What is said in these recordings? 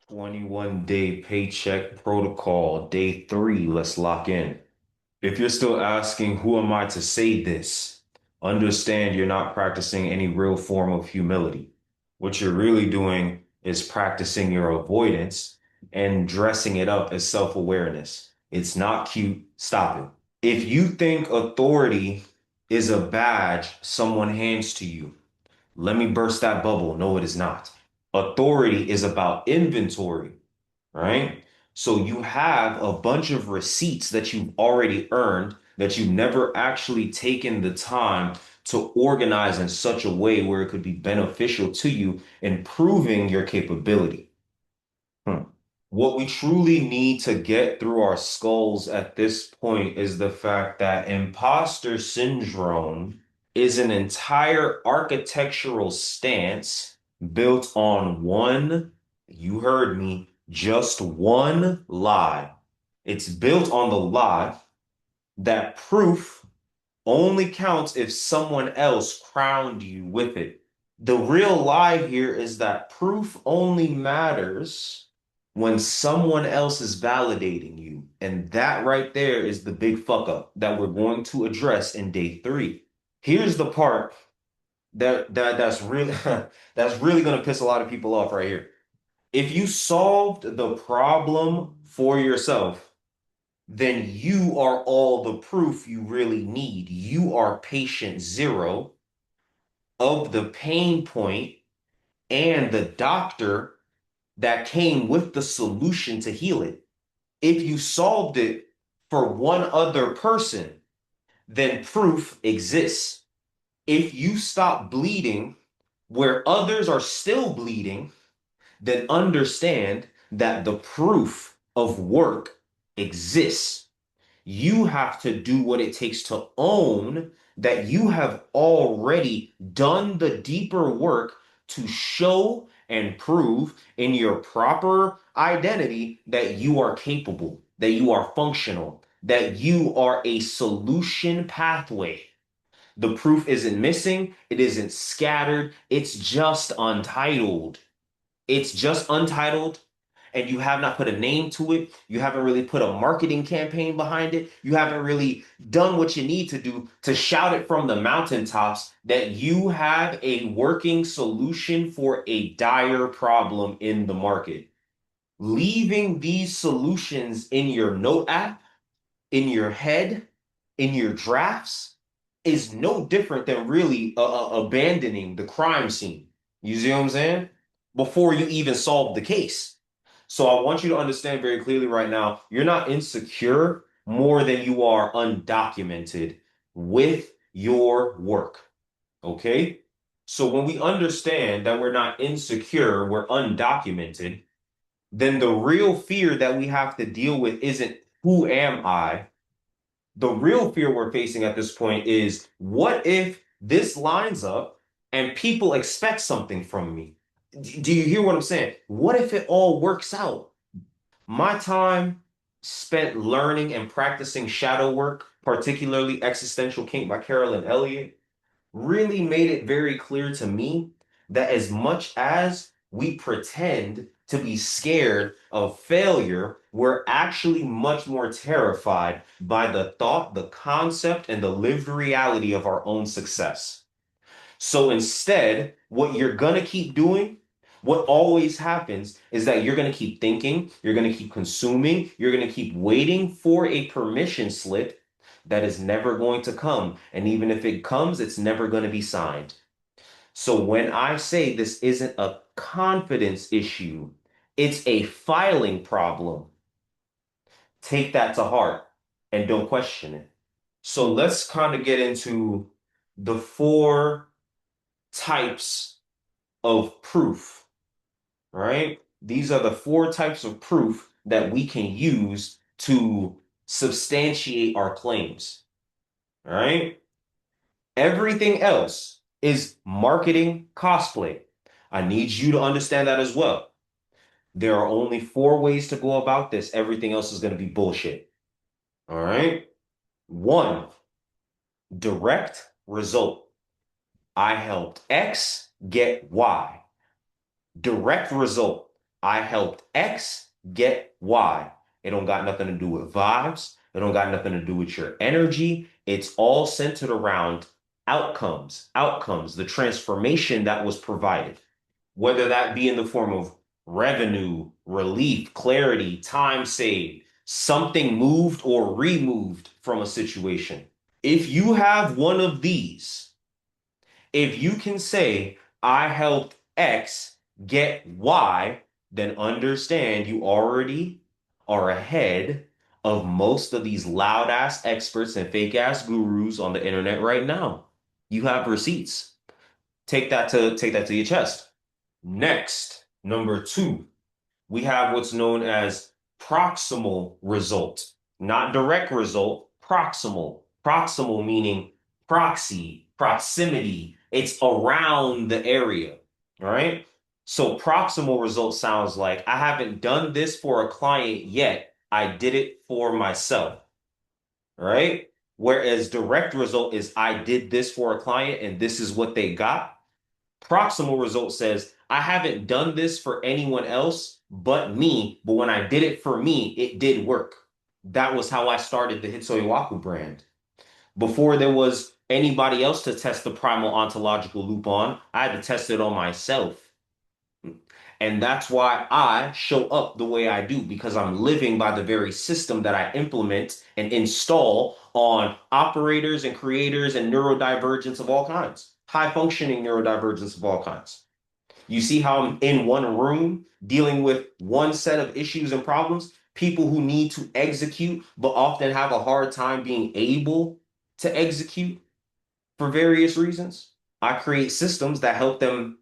21-day paycheck protocol, day 3. Let's lock in. If you're still asking, who am I to say this? Understand you're not practicing any real form of humility. What you're really doing is practicing your avoidance and dressing it up as self-awareness. It's not cute. Stop it. If you think authority is a badge someone hands to you, let me burst that bubble. No, it is not. Authority is about inventory, right? So you have a bunch of receipts that you've already earned that you've never actually taken the time to organize in such a way where it could be beneficial to you in proving your capability. Hmm. What we truly need to get through our skulls at this point is the fact that imposter syndrome is an entire architectural stance built on one, you heard me, just one lie. It's built on the lie that proof only counts if someone else crowned you with it. The real lie here is that proof only matters when someone else is validating you. And that right there is the big fuck up that we're going to address in day 3. Here's the part that's really that's really going to piss a lot of people off right here. If you solved the problem for yourself, then you are all the proof you really need. You are patient zero of the pain point and the doctor that came with the solution to heal it. If you solved it for one other person, then proof exists. If you stop bleeding where others are still bleeding, then understand that the proof of work exists. You have to do what it takes to own that you have already done the deeper work to show and prove in your proper identity that you are capable, that you are functional, that you are a solution pathway. The proof isn't missing, it isn't scattered, it's just untitled. It's just untitled, and you have not put a name to it. You haven't really put a marketing campaign behind it. You haven't really done what you need to do to shout it from the mountaintops that you have a working solution for a dire problem in the market. Leaving these solutions in your note app, in your head, in your drafts is no different than really abandoning the crime scene. You see what I'm saying? Before you even solve the case. So I want you to understand very clearly right now, you're not insecure more than you are undocumented with your work. Okay? So when we understand that we're not insecure, we're undocumented, then the real fear that we have to deal with isn't who am I? The real fear we're facing at this point is what if this lines up and people expect something from me? Do you hear what I'm saying? What if it all works out? My time spent learning and practicing shadow work, particularly Existential Kink by Carolyn Elliott, really made it very clear to me that as much as we pretend to be scared of failure, we're actually much more terrified by the thought, the concept, and the lived reality of our own success. So instead, what you're going to keep doing, what always happens is that you're going to keep thinking, you're going to keep consuming, you're going to keep waiting for a permission slip that is never going to come. And even if it comes, it's never going to be signed. So when I say this isn't a confidence issue, it's a filing problem. Take that to heart and don't question it. So let's kind of get into the 4 types of proof, right? These are the 4 types of proof that we can use to substantiate our claims, all right? Everything else is marketing cosplay. I need you to understand that as well. There are only 4 ways to go about this. Everything else is going to be bullshit. All right. 1, direct result. I helped X get Y. Direct result. I helped X get Y. It don't got nothing to do with vibes. It don't got nothing to do with your energy. It's all centered around outcomes, the transformation that was provided, whether that be in the form of revenue, relief, clarity, time saved, something moved or removed from a situation. If you have one of these, if you can say, I helped X get Y, then understand you already are ahead of most of these loud ass experts and fake ass gurus on the internet right now. You have receipts. Take that to your chest. Next, number two, we have what's known as proximal result, not direct result, proximal. Proximal meaning proxy, proximity. It's around the area, all right? So proximal result sounds like I haven't done this for a client yet. I did it for myself, right? Whereas direct result is I did this for a client and this is what they got. Proximal result says, I haven't done this for anyone else but me, but when I did it for me, it did work. That was how I started the Hitsoiwaku brand. Before there was anybody else to test the primal ontological loop on, I had to test it on myself. And that's why I show up the way I do, because I'm living by the very system that I implement and install on operators and creators and neurodivergence of all kinds, high functioning neurodivergence of all kinds. You see how I'm in one room dealing with one set of issues and problems, people who need to execute, but often have a hard time being able to execute for various reasons. I create systems that help them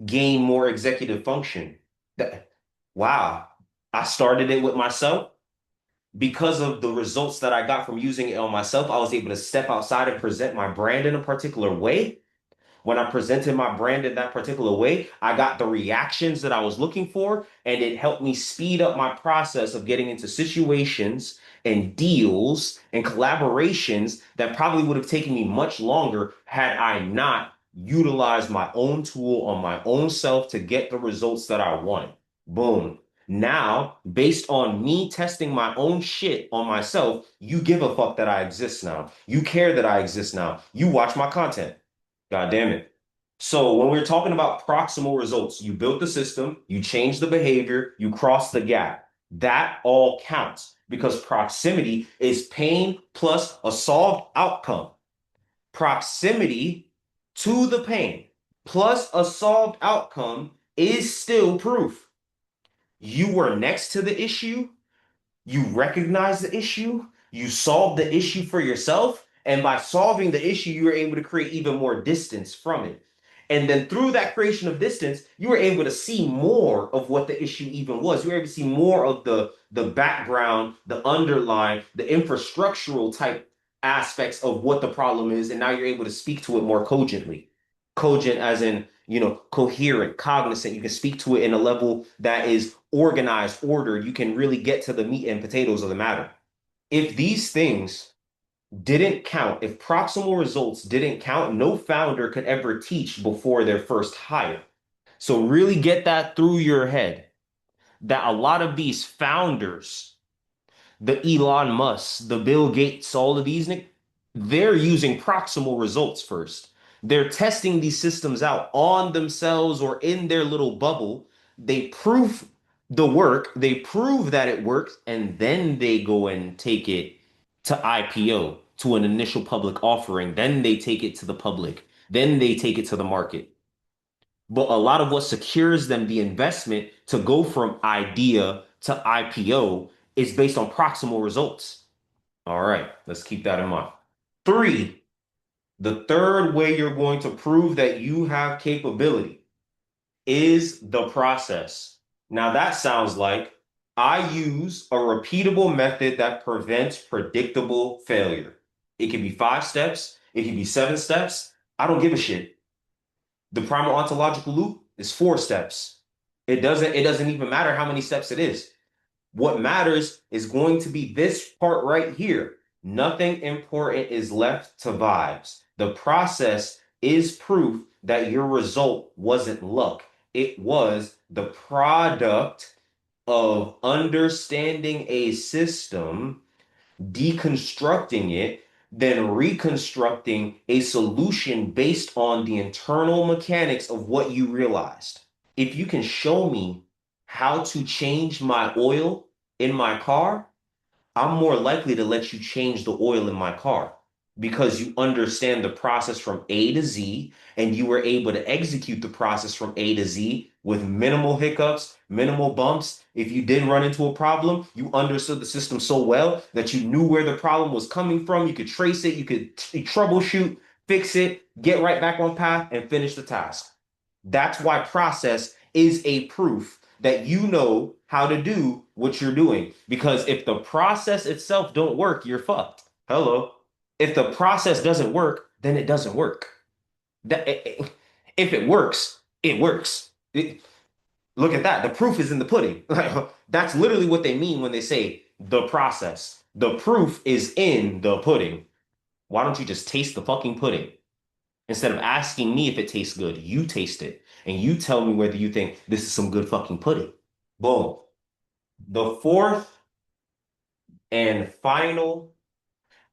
gain more executive function. That, wow, I started it with myself. Because of the results that I got from using it on myself, I was able to step outside and present my brand in a particular way. When I presented my brand in that particular way, I got the reactions that I was looking for, and it helped me speed up my process of getting into situations and deals and collaborations that probably would have taken me much longer had I not utilized my own tool on my own self to get the results that I wanted. Boom. Now, based on me testing my own shit on myself, you give a fuck that I exist now. You care that I exist now. You watch my content. God damn it. So when we're talking about proximal results, you built the system, you changed the behavior, you crossed the gap. That all counts because proximity is pain plus a solved outcome. Proximity to the pain plus a solved outcome is still proof. You were next to the issue, you recognize the issue, you solve the issue for yourself, and by solving the issue, you were able to create even more distance from it. And then through that creation of distance, you were able to see more of what the issue even was. You were able to see more of the background, the underlying, the infrastructural type aspects of what the problem is. And now you're able to speak to it more cogently. Cogent as in, coherent, cognizant. You can speak to it in a level that is organized, ordered. You can really get to the meat and potatoes of the matter. If these things didn't count, if proximal results didn't count, no founder could ever teach before their first hire. So really get that through your head that a lot of these founders, the Elon Musk, the Bill Gates, all of these, they're using proximal results first. They're testing these systems out on themselves or in their little bubble. They prove the work, they prove that it works, and then they go and take it to IPO, to an initial public offering. Then they take it to the public. Then they take it to the market. But a lot of what secures them the investment to go from idea to IPO is based on proximal results. All right, let's keep that in mind. Three, the third way you're going to prove that you have capability is the process. Now, that sounds like I use a repeatable method that prevents predictable failure. It can be 5 steps, it can be 7 steps. I don't give a shit. The primal ontological loop is 4 steps. It doesn't even matter how many steps it is. What matters is going to be this part right here. Nothing important is left to vibes. The process is proof that your result wasn't luck. It was the product of understanding a system, deconstructing it, then reconstructing a solution based on the internal mechanics of what you realized. If you can show me how to change my oil in my car, I'm more likely to let you change the oil in my car because you understand the process from A to Z and you were able to execute the process from A to Z with minimal hiccups, minimal bumps. If you did run into a problem, you understood the system so well that you knew where the problem was coming from. You could trace it, you could troubleshoot, fix it, get right back on path, and finish the task. That's why process is a proof that you know how to do what you're doing. Because if the process itself don't work, you're fucked. Hello. If the process doesn't work, then it doesn't work. If it works, it works. Look at that. The proof is in the pudding. That's literally what they mean when they say the process. The proof is in the pudding. Why don't you just taste the fucking pudding? Instead of asking me if it tastes good, you taste it and you tell me whether you think this is some good fucking pudding. Boom. The fourth and final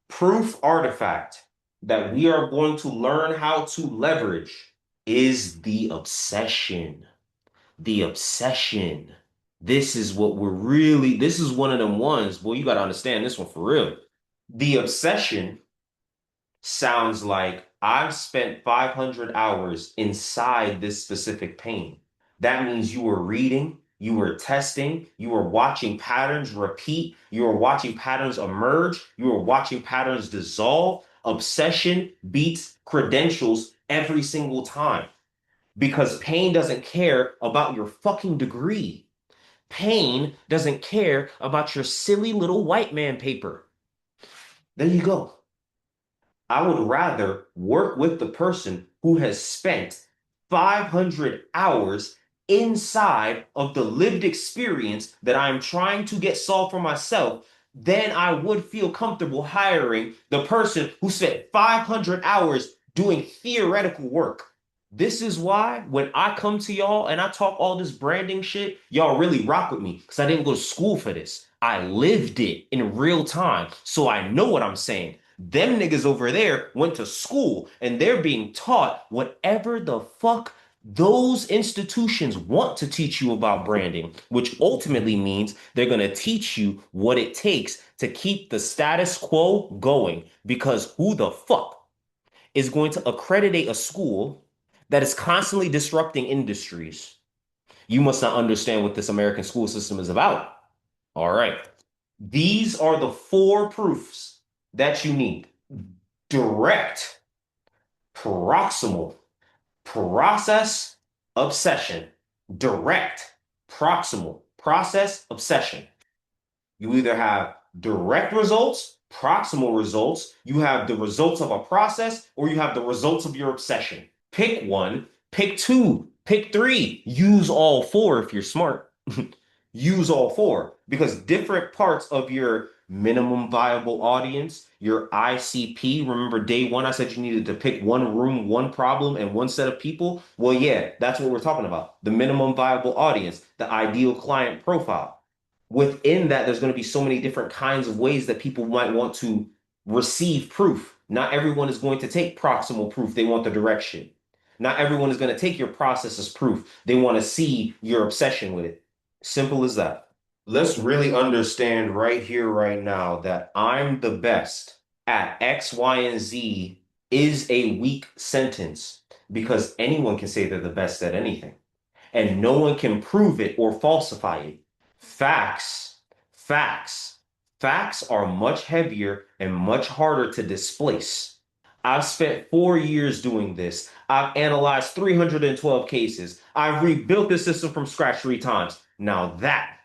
proof artifact that we are going to learn how to leverage is the obsession. The obsession. This is one of them ones, boy, you got to understand this one for real. The obsession sounds like I've spent 500 hours inside this specific pain. That means you were reading, you were testing, you were watching patterns repeat, you were watching patterns emerge, you were watching patterns dissolve. Obsession beats credentials every single time because pain doesn't care about your fucking degree. Pain doesn't care about your silly little white man paper. There you go. I would rather work with the person who has spent 500 hours inside of the lived experience that I'm trying to get solved for myself than I would feel comfortable hiring the person who spent 500 hours doing theoretical work. This is why when I come to y'all and I talk all this branding shit, y'all really rock with me because I didn't go to school for this. I lived it in real time, so I know what I'm saying. Them niggas over there went to school and they're being taught whatever the fuck those institutions want to teach you about branding, which ultimately means they're going to teach you what it takes to keep the status quo going. Because who the fuck is going to accreditate a school that is constantly disrupting industries? You must not understand what this American school system is about. All right. These are the four proofs that you need: direct, proximal, process, obsession. Direct, proximal, process, obsession. You either have direct results, proximal results, you have the results of a process, or you have the results of your obsession. Pick one, pick two, pick three. Use all four if you're smart. Use all four because different parts of your minimum viable audience, your ICP. Remember day one, I said you needed to pick one room, one problem, and one set of people. Well, yeah, that's what we're talking about. The minimum viable audience, the ideal client profile. Within that, there's going to be so many different kinds of ways that people might want to receive proof. Not everyone is going to take proximal proof. They want the direction. Not everyone is going to take your process as proof. They want to see your obsession with it. Simple as that. Let's really understand right here, right now, that I'm the best at X, Y, and Z is a weak sentence because anyone can say they're the best at anything and no one can prove it or falsify it. Facts, facts, facts are much heavier and much harder to displace. I've spent 4 years doing this. I've analyzed 312 cases. I've rebuilt the system from scratch 3 times. Now that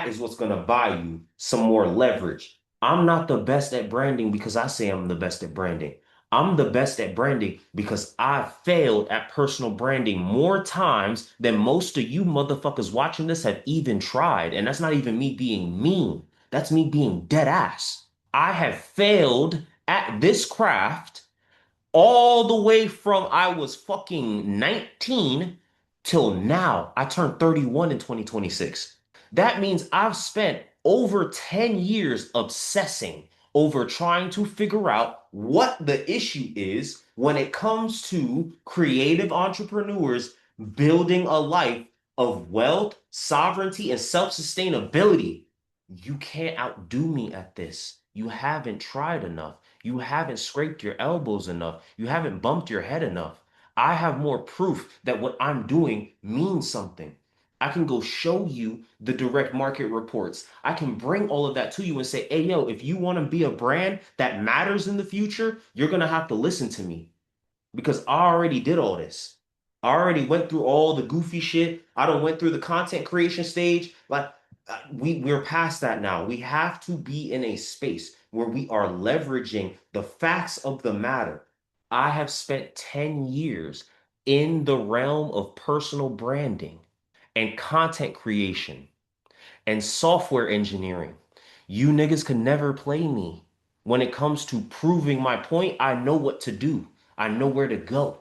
is what's going to buy you some more leverage. I'm not the best at branding because I say I'm the best at branding. I'm the best at branding because I've failed at personal branding more times than most of you motherfuckers watching this have even tried. And that's not even me being mean. That's me being dead ass. I have failed at this craft all the way from I was fucking 19 till now. I turned 31 in 2026. That means I've spent over 10 years obsessing over trying to figure out what the issue is when it comes to creative entrepreneurs building a life of wealth, sovereignty, and self-sustainability. You can't outdo me at this. You haven't tried enough. You haven't scraped your elbows enough. You haven't bumped your head enough. I have more proof that what I'm doing means something. I can go show you the direct market reports. I can bring all of that to you and say, hey, yo, if you want to be a brand that matters in the future, you're going to have to listen to me because I already did all this. I already went through all the goofy shit. I don't went through the content creation stage. Like we're past that now. We have to be in a space where we are leveraging the facts of the matter. I have spent 10 years in the realm of personal branding and content creation and software engineering. You niggas can never play me. When it comes to proving my point, I know what to do. I know where to go.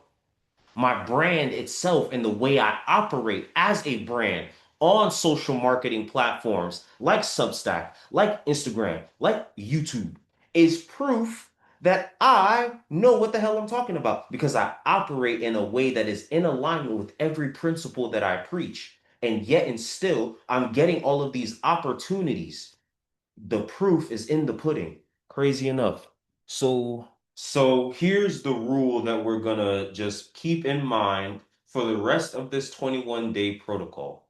My brand itself and the way I operate as a brand on social marketing platforms like Substack, like Instagram, like YouTube is proof that I know what the hell I'm talking about because I operate in a way that is in alignment with every principle that I preach. And yet, and still, I'm getting all of these opportunities. The proof is in the pudding. Crazy enough. So here's the rule that we're gonna just keep in mind for the rest of this 21-day protocol.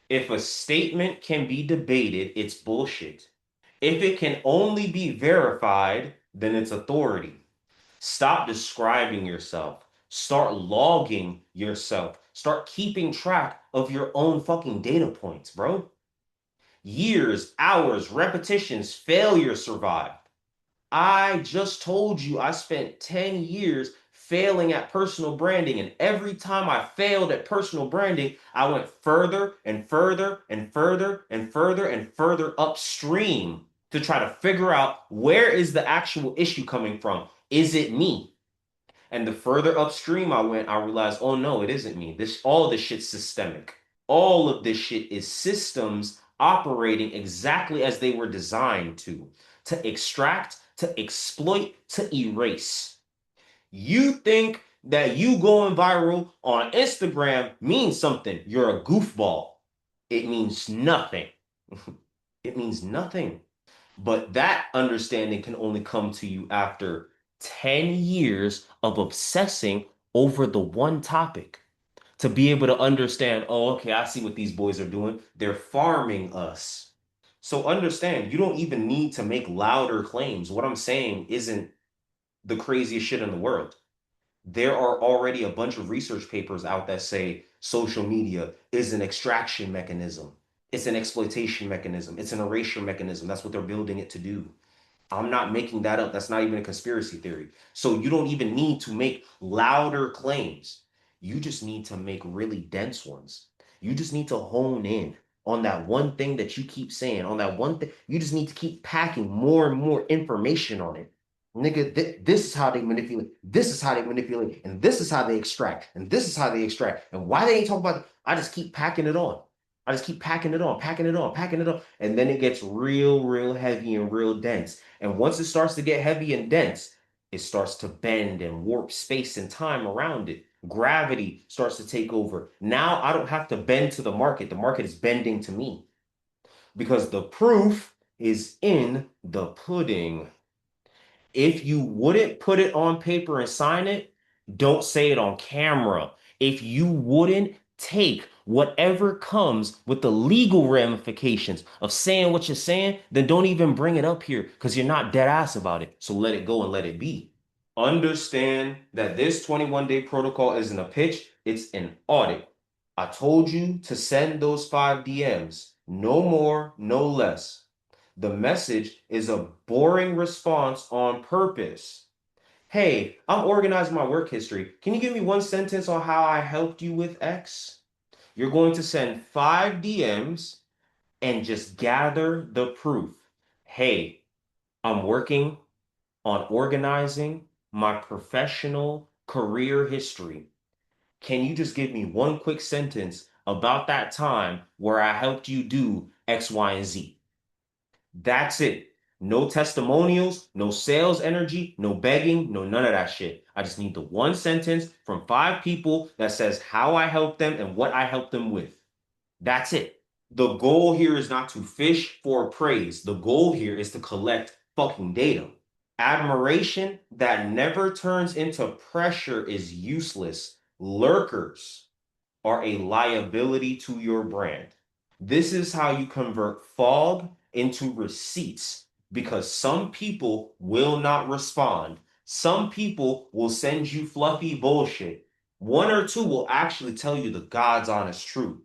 If a statement can be debated, it's bullshit. If it can only be verified, then it's authority. Stop describing yourself. Start logging yourself. Start keeping track of your own fucking data points, bro. Years, hours, repetitions, failure survived. I just told you I spent 10 years failing at personal branding, and every time I failed at personal branding, I went further and further and further and further and further upstream to try to figure out where is the actual issue coming from? Is it me? And the further upstream I went, I realized, oh no, it isn't me. This all of this shit's systemic. All of this shit is systems operating exactly as they were designed to extract, to exploit, to erase. You think that you going viral on Instagram means something. You're a goofball. It means nothing. It means nothing. But that understanding can only come to you after 10 years of obsessing over the one topic to be able to understand, oh, okay, I see what these boys are doing. They're farming us. So understand, you don't even need to make louder claims. What I'm saying isn't the craziest shit in the world. There are already a bunch of research papers out that say social media is an extraction mechanism. It's an exploitation mechanism. It's an erasure mechanism. That's what they're building it to do. I'm not making that up. That's not even a conspiracy theory. So you don't even need to make louder claims. You just need to make really dense ones. You just need to hone in on that one thing that you keep saying, on that one thing. You just need to keep packing more and more information on it. Nigga, this is how they manipulate. This is how they manipulate. And this is how they extract. And this is how they extract. And why they ain't talking about it, I just keep packing it on. I just keep packing it on, packing it on, packing it on. And then it gets real, real heavy and real dense. And once it starts to get heavy and dense, it starts to bend and warp space and time around it. Gravity starts to take over. Now I don't have to bend to the market. The market is bending to me because the proof is in the pudding. If you wouldn't put it on paper and sign it, don't say it on camera. If you wouldn't take whatever comes with the legal ramifications of saying what you're saying, then don't even bring it up here because you're not dead ass about it. So let it go and let it be. Understand that this 21-day protocol isn't a pitch, it's an audit. I told you to send those 5 DMs, no more, no less. The message is a boring response on purpose. Hey, I'm organizing my work history. Can you give me one sentence on how I helped you with X? You're going to send 5 DMs and just gather the proof. Hey, I'm working on organizing my professional career history. Can you just give me one quick sentence about that time where I helped you do X, Y, and Z? That's it. No testimonials, no sales energy, no begging, no none of that shit. I just need the one sentence from five people that says how I helped them and what I helped them with. That's it. The goal here is not to fish for praise. The goal here is to collect fucking data. Admiration that never turns into pressure is useless. Lurkers are a liability to your brand. This is how you convert fog into receipts because some people will not respond. Some people will send you fluffy bullshit. One or two will actually tell you the God's honest truth.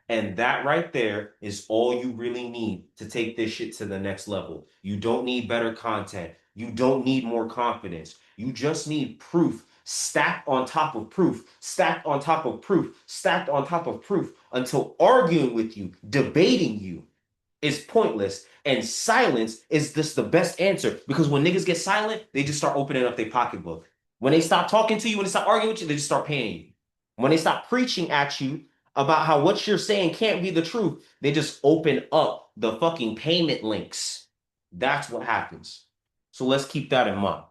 And that right there is all you really need to take this shit to the next level. You don't need better content. You don't need more confidence. You just need proof stacked on top of proof, stacked on top of proof, stacked on top of proof until arguing with you, debating you is pointless. And silence is just the best answer because when niggas get silent, they just start opening up their pocketbook. When they stop talking to you, when they stop arguing with you, they just start paying you. When they stop preaching at you about how what you're saying can't be the truth, they just open up the fucking payment links. That's what happens. So let's keep that in mind.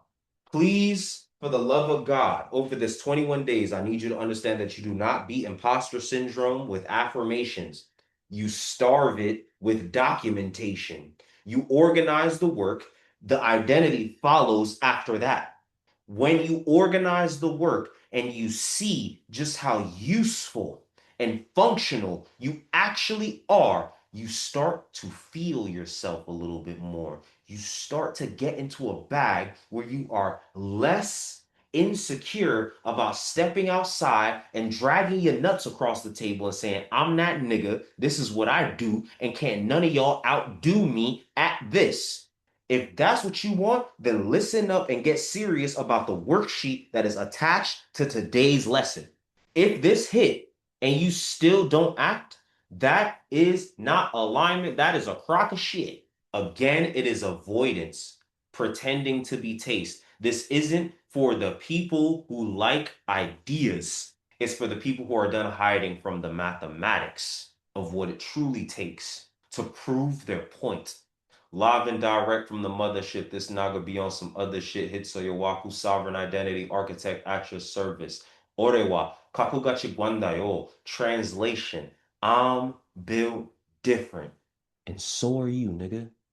Please, for the love of God, over this 21 days, I need you to understand that you do not beat imposter syndrome with affirmations. You starve it with documentation. You organize the work, the identity follows after that. When you organize the work and you see just how useful and functional you actually are, you start to feel yourself a little bit more. You start to get into a bag where you are less insecure about stepping outside and dragging your nuts across the table and saying, I'm that nigga, this is what I do, and can't none of y'all outdo me at this. If that's what you want, then listen up and get serious about the worksheet that is attached to today's lesson. If this hit and you still don't act, that is not alignment. That is a crock of shit. Again, it is avoidance, pretending to be taste. This isn't for the people who like ideas. It's for the people who are done hiding from the mathematics of what it truly takes to prove their point. Live and direct from the mothership, this Naga be on some other shit. Hitsuyowaku, sovereign identity, architect at your service. Orewa, kakugachi gwandayo. Translation, I'm built different. And so are you, nigga.